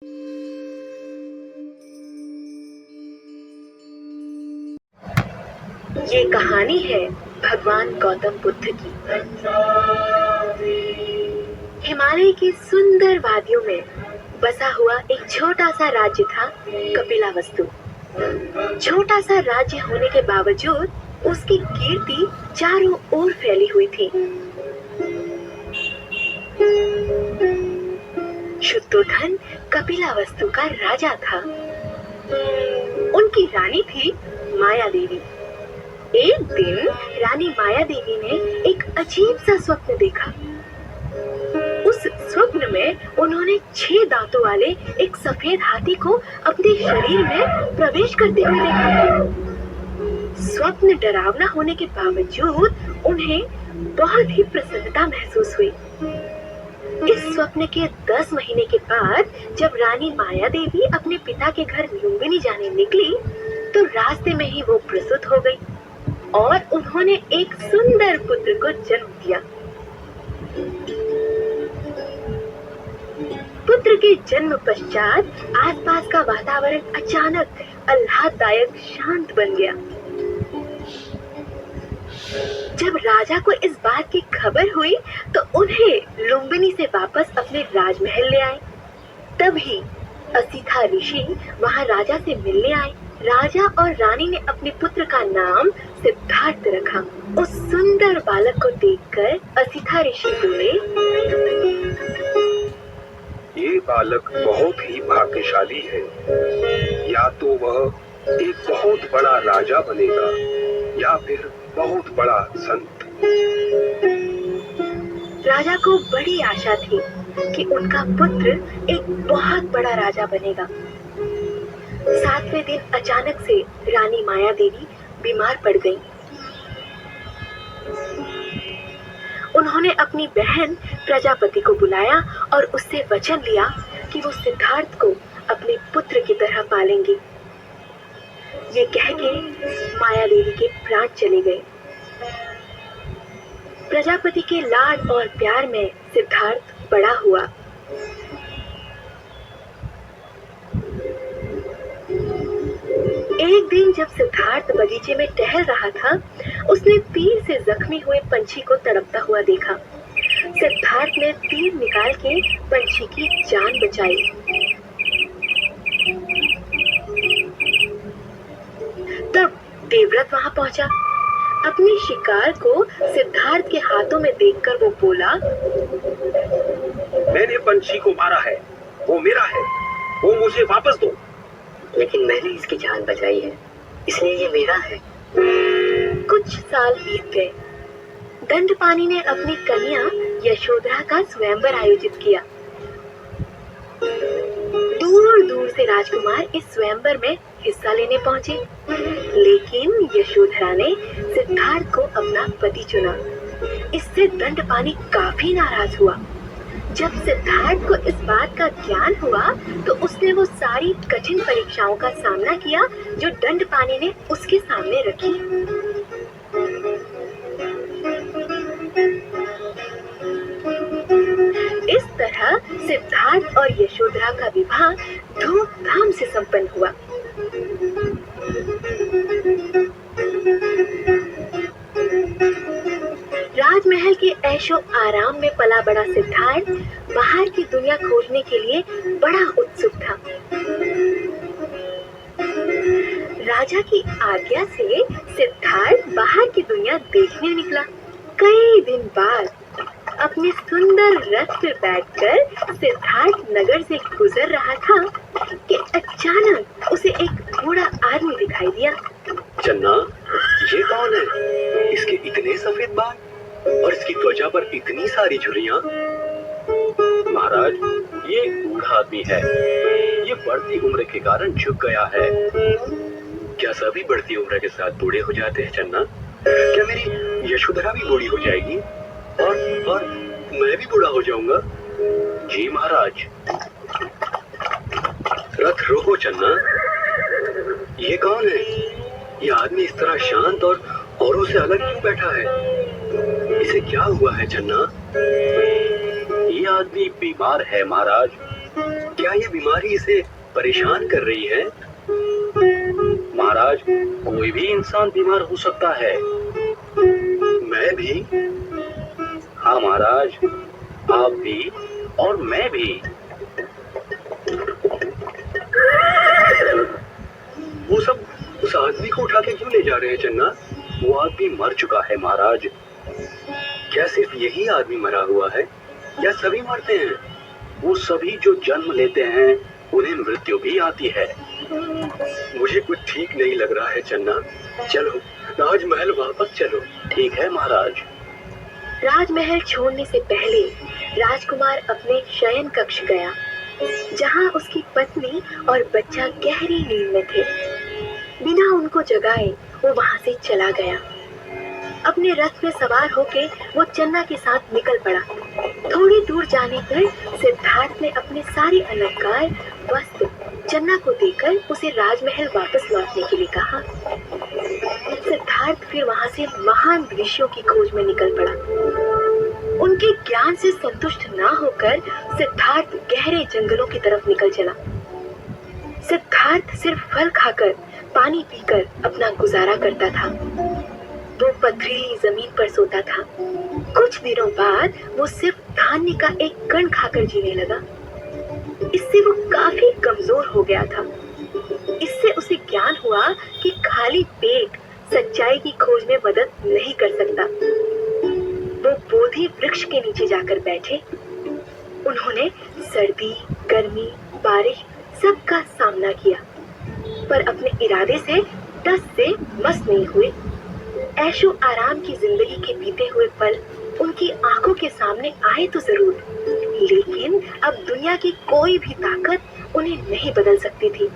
ये कहानी है भगवान गौतम बुद्ध की। हिमालय की सुंदर वादियों में बसा हुआ एक छोटा सा राज्य था कपिलावस्तु। छोटा सा राज्य होने के बावजूद उसकी कीर्ति चारों ओर फैली हुई थी। शुद्धोधन कपिलावस्तु का राजा था। उनकी रानी थी माया देवी। एक दिन रानी माया देवी ने एक अजीब सा स्वप्न देखा। उस स्वप्न में उन्होंने 6 दांतों वाले एक सफेद हाथी को अपने शरीर में प्रवेश करते हुए देखा। स्वप्न डरावना होने के बावजूद उन्हें बहुत ही प्रसन्नता महसूस हुई। इस स्वप्न के 10 महीने के बाद जब रानी माया देवी अपने पिता के घर लुम्बिनी जाने निकली तो रास्ते में ही वो प्रसूत हो गई और उन्होंने एक सुंदर पुत्र को जन्म दिया। पुत्र के जन्म पश्चात आसपास का वातावरण अचानक आह्लाददायक शांत बन गया। जब राजा को इस बात की खबर हुई तो उन्हें लुम्बिनी से वापस अपने राजमहल ले आए। तभी असिथा ऋषि वहां राजा से मिलने आए। राजा और रानी ने अपने पुत्र का नाम सिद्धार्थ रखा। उस सुंदर बालक को देखकर असिथा ऋषि बोले, ये बालक बहुत ही भाग्यशाली है। या तो वह एक बहुत बड़ा राजा बनेगा या फिर बहुत बड़ा संत। राजा को बड़ी आशा थी कि उनका पुत्र एक बहुत बड़ा राजा बनेगा। 7वें दिन अचानक से रानी माया देवी बीमार पड़ गई। उन्होंने अपनी बहन प्रजापति को बुलाया और उससे वचन लिया कि वो सिद्धार्थ को अपने पुत्र की तरह पालेंगी। ये कह के माया देवी के प्राण चले गए। प्रजापति के लाड और प्यार में सिद्धार्थ बड़ा हुआ। एक दिन जब सिद्धार्थ बगीचे में टहल रहा था, उसने तीर से जख्मी हुए पंछी को तड़पता हुआ देखा। सिद्धार्थ ने तीर निकाल के पंछी की जान बचाई। तब देवव्रत वहां पहुंचा। अपनी शिकार को सिद्धार्थ के हाथों में देखकर वो बोला, मैंने पंछी को मारा है, वो मेरा है, वो मुझे वापस दो। लेकिन मैंने इसकी जान बचाई है, इसलिए ये मेरा है। कुछ साल बीत गए। दंडपानी ने अपनी कन्या यशोधरा का स्वयंवर आयोजित किया। दूर दूर से राजकुमार इस स्वयंवर में हिस्सा लेने पहुंचे, लेकिन यशोधरा ने सिद्धार्थ को अपना पति चुना। इससे दंडपानी काफी नाराज हुआ। जब सिद्धार्थ को इस बात का ज्ञान हुआ तो उसने वो सारी कठिन परीक्षाओं का सामना किया जो दंडपानी ने उसके सामने रखी। इस तरह सिद्धार्थ और यशोधरा का विवाह धूमधाम से संपन्न हुआ। राजमहल के ऐशो आराम में पला बड़ा सिद्धार्थ बाहर की दुनिया खोजने के लिए बड़ा उत्सुक था। राजा की आज्ञा से सिद्धार्थ बाहर की दुनिया देखने निकला। कई दिन बाद अपने सुंदर रथ पर बैठकर सिद्धार्थ नगर से गुजर रहा था कि अचानक उसे एक बूढ़ा आदमी दिखाई दिया। चन्ना, ये कौन है? इसके इतने सफेद बाल और इसकी त्वचा पर इतनी सारी झुर्रियां। महाराज, ये बूढ़ा आदमी है। ये बढ़ती उम्र के कारण झुक गया है। क्या सभी बढ़ती उम्र के साथ बूढ़े हो जाते हैं चन्ना? क्या मेरी यशोधरा भी बूढ़ी हो जाएगी और मैं भी बूढ़ा हो जाऊंगा? जी महाराज। रथ रोको चन्ना। ये कौन है? ये आदमी इस तरह शांत और औरों से अलग क्यों बैठा है? इसे क्या हुआ है चन्ना? ये आदमी बीमार है महाराज। क्या क्या ये बीमारी इसे परेशान कर रही है? महाराज, कोई भी इंसान बीमार हो सकता है। मैं भी? हाँ महाराज, आप भी और मैं भी। वो सब उस आदमी को उठा के क्यों ले जा रहे हैं चन्ना? वो आदमी मर चुका है महाराज। क्या सिर्फ यही आदमी मरा हुआ है या सभी मरते हैं? वो सभी जो जन्म लेते हैं उन्हें मृत्यु भी आती है। मुझे कुछ ठीक नहीं लग रहा है चन्ना। चलो राजमहल वापस चलो। ठीक है महाराज। राजमहल छोड़ने से पहले राजकुमार अपने शयन कक्ष गया, जहां उसकी पत्नी और बच्चा गहरी नींद में थे। बिना उनको जगाए वो वहां से चला गया। अपने रथ में सवार होके वो चन्ना के साथ निकल पड़ा। थोड़ी दूर जाने पर सिद्धार्थ ने अपने सारे अलंकार वस्त्र चन्ना को देकर उसे राजमहल वापस लौटने के लिए कहा। सिद्धार्थ फिर वहां से महान ऋषियों की खोज में निकल पड़ा। उनके ज्ञान से संतुष्ट ना होकर सिद्धार्थ गहरे जंगलों की तरफ निकल चला। सिद्धार्थ सिर्फ फल खाकर, पानी पीकर अपना गुजारा करता था। वो पथरीली जमीन पर सोता था। कुछ दिनों बाद वो सिर्फ धान्य का एक कण खाकर जीने लगा। इससे वो काफी कमजोर हो गया था। इससे उसे ज्ञान हुआ कि खाली पेट सच्चाई की खोज में मदद नहीं कर सकता। वो बोधि वृक्ष के नीचे जाकर बैठे। उन्होंने सर्दी, गर्मी, बारिश सबका सामना किया, पर अपने इरादे से टस से मस नहीं हुए। ऐशो आराम की जिंदगी के बीते हुए पल उनकी आंखों के सामने आए तो जरूर, लेकिन अब दुनिया की कोई भी ताकत उन्हें नहीं बदल सकती थी।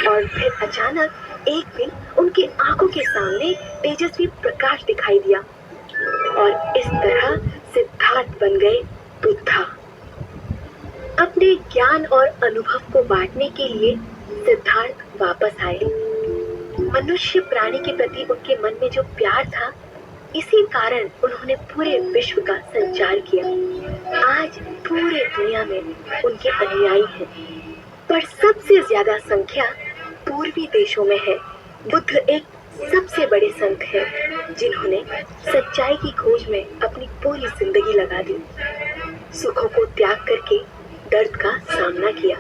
और फिर अचानक एक दिन उनकी आंखों के सामने तेजस्वी प्रकाश दिखाई दिया और इस तरह सिद्धार्थ बन गए बुद्धा। अपने ज्ञान और अनुभव को बांटने के लिए सिद्धार्थ वापस आए। मनुष्य प्राणी के प्रति उनके मन में जो प्यार था, इसी कारण उन्होंने पूरे विश्व का संचार किया। आज पूरे दुनिया में उनके अनुयायी हैं, पर सबसे ज्यादा संख्या पूर्वी देशों में है। बुद्ध एक सबसे बड़े संत हैं, जिन्होंने सच्चाई की खोज में अपनी पूरी जिंदगी लगा दी। सुखों को त्याग करके दर्द का सामना किया।